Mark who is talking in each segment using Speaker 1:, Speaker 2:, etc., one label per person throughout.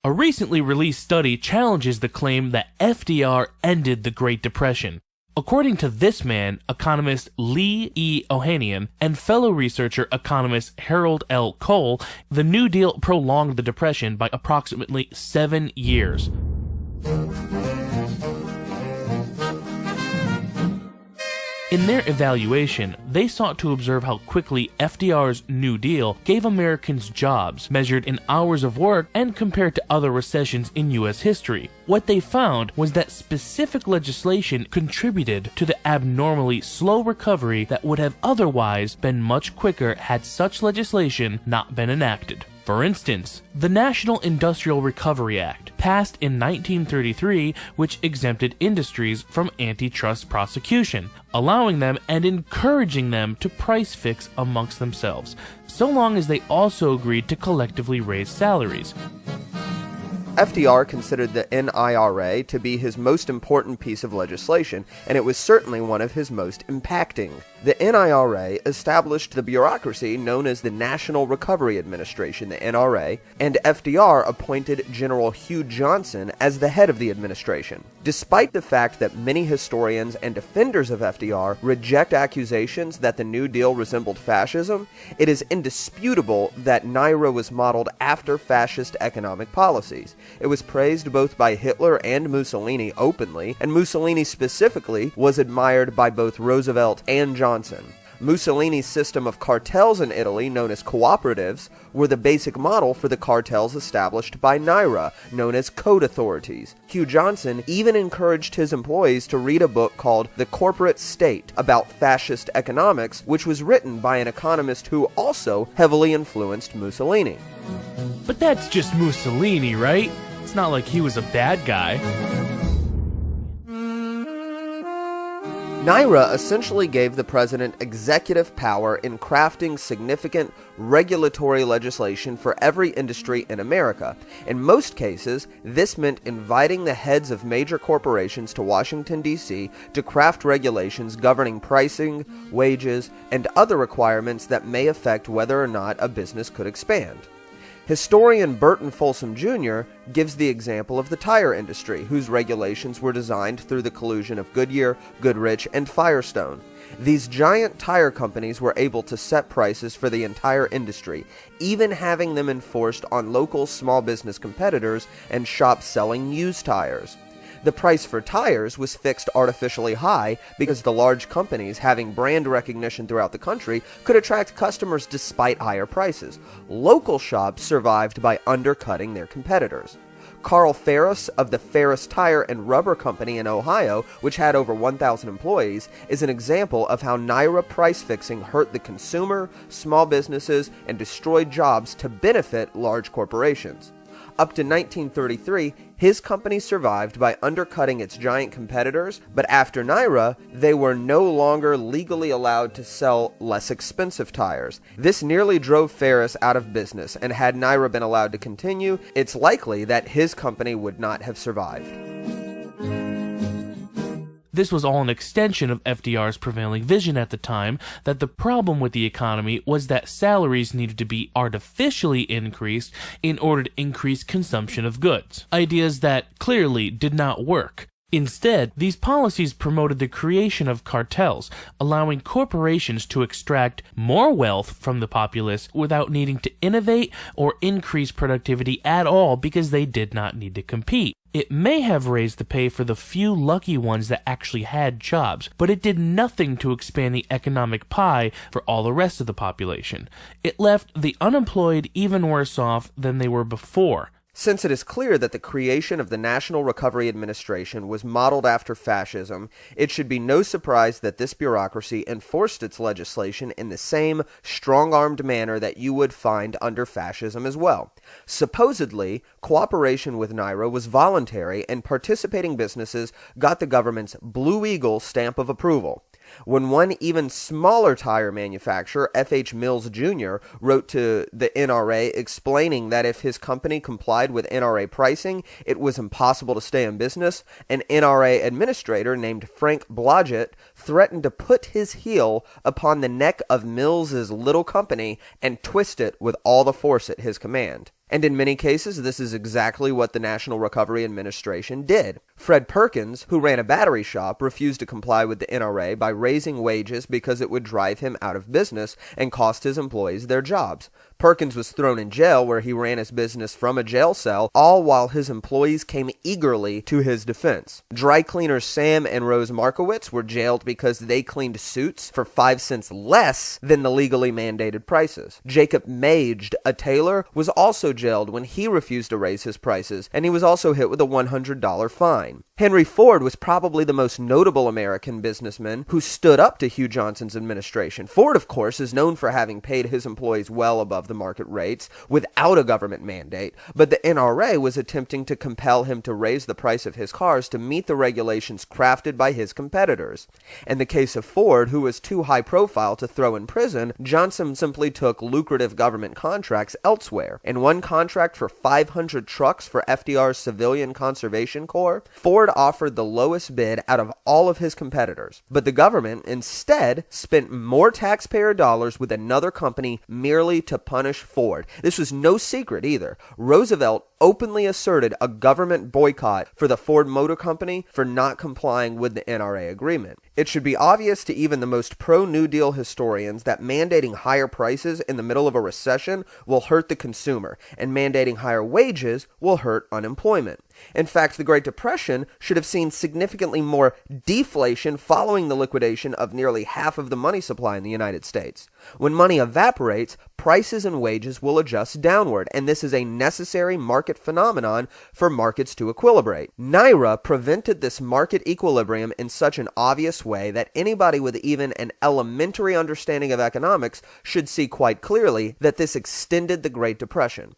Speaker 1: A recently released study challenges the claim that FDR ended the Great Depression. According to this man, economist Lee E. Ohanian, and fellow researcher economist Harold L. Cole, the New Deal prolonged the Depression by approximately 7 years. In their evaluation, they sought to observe how quickly FDR's New Deal gave Americans jobs, measured in hours of work and compared to other recessions in U.S. history. What they found was that specific legislation contributed to the abnormally slow recovery that would have otherwise been much quicker had such legislation not been enacted. For instance, the National Industrial Recovery Act, passed in 1933, which exempted industries from antitrust prosecution, allowing them and encouraging them to price fix amongst themselves, so long as they also agreed to collectively raise salaries.
Speaker 2: FDR considered the NIRA to be his most important piece of legislation, and it was certainly one of his most impacting. The NIRA established the bureaucracy known as the National Recovery Administration, the NRA, and FDR appointed General Hugh Johnson as the head of the administration. Despite the fact that many historians and defenders of FDR reject accusations that the New Deal resembled fascism, it is indisputable that NIRA was modeled after fascist economic policies. It was praised both by Hitler and Mussolini openly, and Mussolini specifically was admired by both Roosevelt and Johnson. Mussolini's system of cartels in Italy, known as cooperatives, were the basic model for the cartels established by NIRA, known as code authorities. Hugh Johnson even encouraged his employees to read a book called The Corporate State about fascist economics, which was written by an economist who also heavily influenced Mussolini.
Speaker 1: But that's just Mussolini, right? It's not like he was a bad guy.
Speaker 2: NIRA essentially gave the president executive power in crafting significant regulatory legislation for every industry in America. In most cases, this meant inviting the heads of major corporations to Washington, D.C. to craft regulations governing pricing, wages, and other requirements that may affect whether or not a business could expand. Historian Burton Folsom Jr. gives the example of the tire industry, whose regulations were designed through the collusion of Goodyear, Goodrich, and Firestone. These giant tire companies were able to set prices for the entire industry, even having them enforced on local small business competitors and shops selling used tires. The price for tires was fixed artificially high because the large companies, having brand recognition throughout the country, could attract customers despite higher prices. Local shops survived by undercutting their competitors. Carl Ferris of the Ferris Tire and Rubber Company in Ohio, which had over 1,000 employees, is an example of how NIRA price fixing hurt the consumer, small businesses, and destroyed jobs to benefit large corporations. Up to 1933, his company survived by undercutting its giant competitors, but after NIRA, they were no longer legally allowed to sell less expensive tires. This nearly drove Ferris out of business, and had NIRA been allowed to continue, it's likely that his company would not have survived.
Speaker 1: This was all an extension of FDR's prevailing vision at the time, that the problem with the economy was that salaries needed to be artificially increased in order to increase consumption of goods. Ideas that clearly did not work. Instead, these policies promoted the creation of cartels, allowing corporations to extract more wealth from the populace without needing to innovate or increase productivity at all because they did not need to compete. It may have raised the pay for the few lucky ones that actually had jobs, but it did nothing to expand the economic pie for all the rest of the population. It left the unemployed even worse off than they were before.
Speaker 2: Since it is clear that the creation of the National Recovery Administration was modeled after fascism, it should be no surprise that this bureaucracy enforced its legislation in the same strong-armed manner that you would find under fascism as well. Supposedly, cooperation with NIRA was voluntary, and participating businesses got the government's Blue Eagle stamp of approval. When one even smaller tire manufacturer, F.H. Mills Jr., wrote to the NRA explaining that if his company complied with NRA pricing, it was impossible to stay in business, an NRA administrator named Frank Blodgett threatened to put his heel upon the neck of Mills's little company and twist it with all the force at his command. And in many cases, this is exactly what the National Recovery Administration did. Fred Perkins, who ran a battery shop, refused to comply with the NRA by raising wages because it would drive him out of business and cost his employees their jobs. Perkins was thrown in jail where he ran his business from a jail cell, all while his employees came eagerly to his defense. Dry cleaners Sam and Rose Markowitz were jailed because they cleaned suits for 5 cents less than the legally mandated prices. Jacob Maged, a tailor, was also jailed when he refused to raise his prices, and he was also hit with a $100 fine. Henry Ford was probably the most notable American businessman who stood up to Hugh Johnson's administration. Ford, of course, is known for having paid his employees well above the market rates without a government mandate, but the NRA was attempting to compel him to raise the price of his cars to meet the regulations crafted by his competitors. In the case of Ford, who was too high profile to throw in prison, Johnson simply took lucrative government contracts elsewhere. In one contract for 500 trucks for FDR's Civilian Conservation Corps, Ford offered the lowest bid out of all of his competitors, but the government instead spent more taxpayer dollars with another company merely to punish Ford. This was no secret either. Roosevelt openly asserted a government boycott for the Ford Motor Company for not complying with the NRA agreement. It should be obvious to even the most pro-New Deal historians that mandating higher prices in the middle of a recession will hurt the consumer, and mandating higher wages will hurt unemployment. In fact, the Great Depression should have seen significantly more deflation following the liquidation of nearly half of the money supply in the United States. When money evaporates, prices and wages will adjust downward, and this is a necessary market phenomenon for markets to equilibrate. NIRA prevented this market equilibrium in such an obvious way that anybody with even an elementary understanding of economics should see quite clearly that this extended the Great Depression.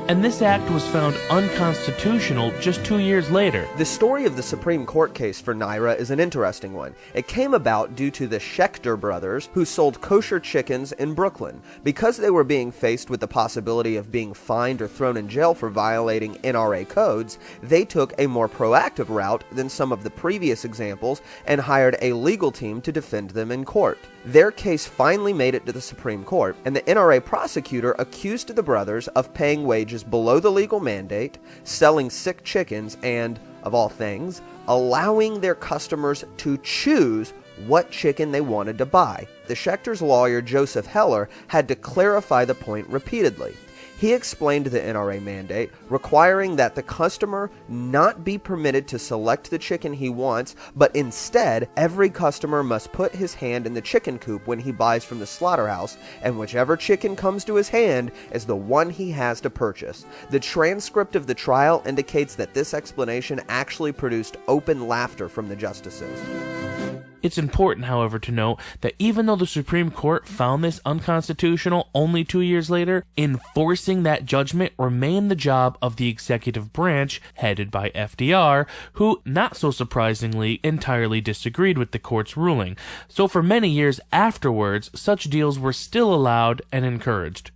Speaker 1: And this act was found unconstitutional just 2 years later.
Speaker 2: The story of the Supreme Court case for NIRA is an interesting one. It came about due to the Schechter brothers, who sold kosher chickens in Brooklyn. Because they were being faced with the possibility of being fined or thrown in jail for violating NRA codes, they took a more proactive route than some of the previous examples and hired a legal team to defend them in court. Their case finally made it to the Supreme Court, and the NRA prosecutor accused the brothers of paying wages below the legal mandate, selling sick chickens, and, of all things, allowing their customers to choose what chicken they wanted to buy. The Schechters' lawyer, Joseph Heller, had to clarify the point repeatedly. He explained the NRA mandate, requiring that the customer not be permitted to select the chicken he wants, but instead, every customer must put his hand in the chicken coop when he buys from the slaughterhouse, and whichever chicken comes to his hand is the one he has to purchase. The transcript of the trial indicates that this explanation actually produced open laughter from the justices.
Speaker 1: It's important, however, to note that even though the Supreme Court found this unconstitutional only 2 years later, enforcing that judgment remained the job of the executive branch, headed by FDR, who, not so surprisingly, entirely disagreed with the court's ruling. So for many years afterwards, such deals were still allowed and encouraged.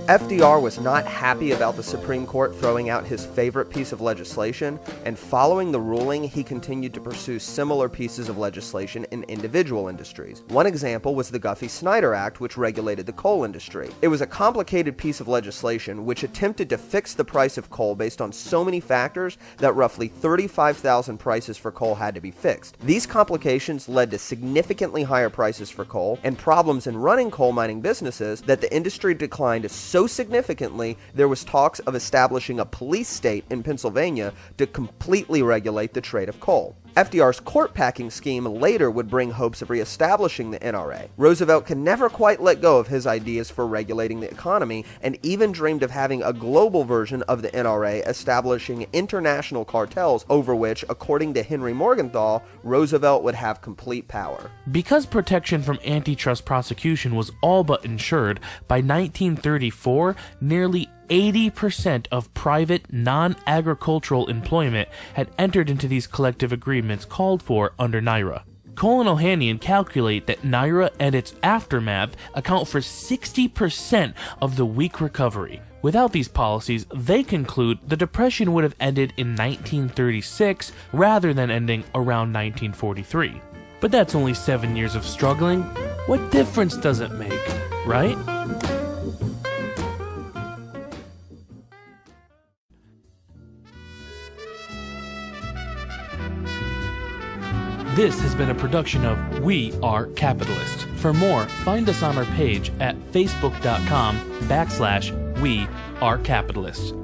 Speaker 2: FDR was not happy about the Supreme Court throwing out his favorite piece of legislation, and following the ruling, he continued to pursue similar pieces of legislation in individual industries. One example was the Guffey-Snyder Act, which regulated the coal industry. It was a complicated piece of legislation which attempted to fix the price of coal based on so many factors that roughly 35,000 prices for coal had to be fixed. These complications led to significantly higher prices for coal and problems in running coal mining businesses that the industry declined so significantly there was talks of establishing a police state in Pennsylvania to completely regulate the trade of coal. FDR's court packing scheme later would bring hopes of reestablishing the NRA. Roosevelt could never quite let go of his ideas for regulating the economy, and even dreamed of having a global version of the NRA, establishing international cartels over which, according to Henry Morgenthau, Roosevelt would have complete power.
Speaker 1: Because protection from antitrust prosecution was all but ensured, by 1934, nearly 80% of private, non-agricultural employment had entered into these collective agreements called for under NIRA. Cole and Ohanian calculate that NIRA and its aftermath account for 60% of the weak recovery. Without these policies, they conclude the Depression would have ended in 1936 rather than ending around 1943. But that's only 7 years of struggling What difference does it make, right? This has been a production of We Are Capitalist. For more, find us on our page at facebook.com/We Are Capitalist.